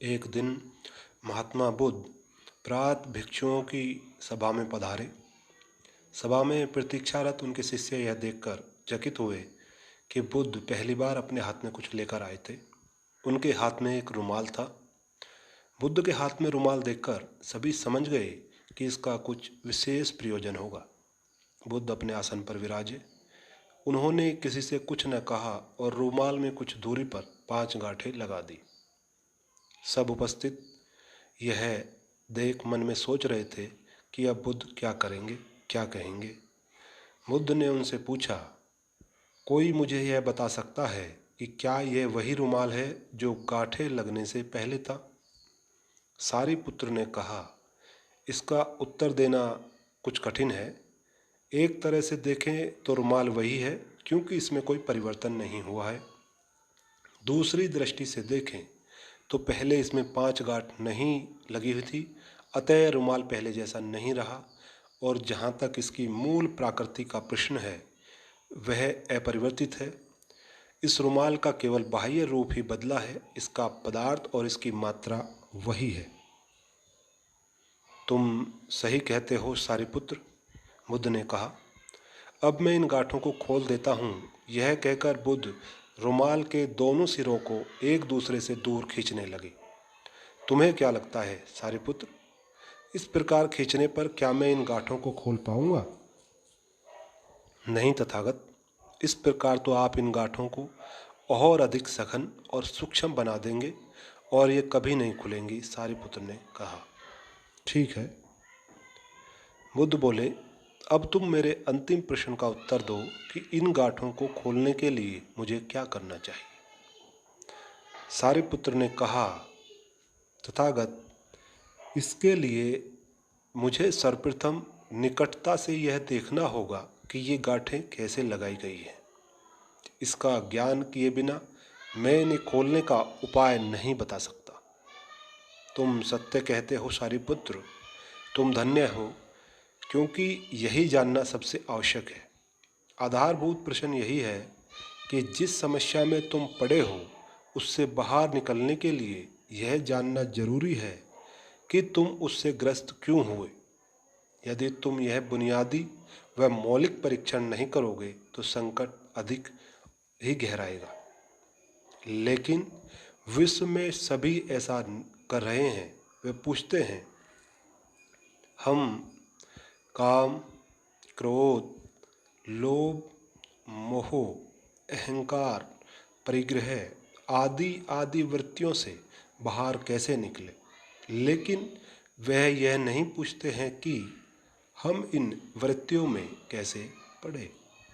एक दिन महात्मा बुद्ध प्रातः भिक्षुओं की सभा में पधारे। सभा में प्रतीक्षारत उनके शिष्य यह देखकर चकित हुए कि बुद्ध पहली बार अपने हाथ में कुछ लेकर आए थे। उनके हाथ में एक रुमाल था। बुद्ध के हाथ में रुमाल देखकर सभी समझ गए कि इसका कुछ विशेष प्रयोजन होगा। बुद्ध अपने आसन पर विराजे। उन्होंने किसी से कुछ न कहा और रुमाल में कुछ दूरी पर 5 गांठें लगा दी। सब उपस्थित यह देख मन में सोच रहे थे कि अब बुद्ध क्या करेंगे, क्या कहेंगे। बुद्ध ने उनसे पूछा, कोई मुझे यह बता सकता है कि क्या यह वही रुमाल है जो गांठें लगने से पहले था? सारिपुत्र ने कहा, इसका उत्तर देना कुछ कठिन है। एक तरह से देखें तो रुमाल वही है, क्योंकि इसमें कोई परिवर्तन नहीं हुआ है। दूसरी दृष्टि से देखें तो पहले इसमें 5 गांठ नहीं लगी हुई थी, अतः रुमाल पहले जैसा नहीं रहा। और जहाँ तक इसकी मूल प्रकृति का प्रश्न है, वह अपरिवर्तित है। इस रुमाल का केवल बाह्य रूप ही बदला है, इसका पदार्थ और इसकी मात्रा वही है। तुम सही कहते हो सारिपुत्र, बुद्ध ने कहा। अब मैं इन गांठों को खोल देता हूँ। यह कहकर बुद्ध रुमाल के दोनों सिरों को एक दूसरे से दूर खींचने लगे। तुम्हें क्या लगता है सारिपुत्र, इस प्रकार खींचने पर क्या मैं इन गांठों को खोल पाऊंगा? नहीं तथागत, इस प्रकार तो आप इन गांठों को और अधिक सघन और सूक्ष्म बना देंगे और ये कभी नहीं खुलेंगी, सारिपुत्र ने कहा। ठीक है, बुद्ध बोले। अब तुम मेरे अंतिम प्रश्न का उत्तर दो कि इन गांठों को खोलने के लिए मुझे क्या करना चाहिए। सारिपुत्र ने कहा, तथागत, इसके लिए मुझे सर्वप्रथम निकटता से यह देखना होगा कि ये गांठें कैसे लगाई गई हैं। इसका ज्ञान किए बिना मैं इन्हें खोलने का उपाय नहीं बता सकता। तुम सत्य कहते हो सारिपुत्र, तुम धन्य हो, क्योंकि यही जानना सबसे आवश्यक है। आधारभूत प्रश्न यही है कि जिस समस्या में तुम पड़े हो उससे बाहर निकलने के लिए यह जानना जरूरी है कि तुम उससे ग्रस्त क्यों हुए। यदि तुम यह बुनियादी व मौलिक परीक्षण नहीं करोगे तो संकट अधिक ही गहराएगा। लेकिन विश्व में सभी ऐसा कर रहे हैं। वे पूछते हैं, हम काम, क्रोध, लोभ, मोह, अहंकार, परिग्रह आदि आदि वृत्तियों से बाहर कैसे निकले, लेकिन वह यह नहीं पूछते हैं कि हम इन वृत्तियों में कैसे पड़े।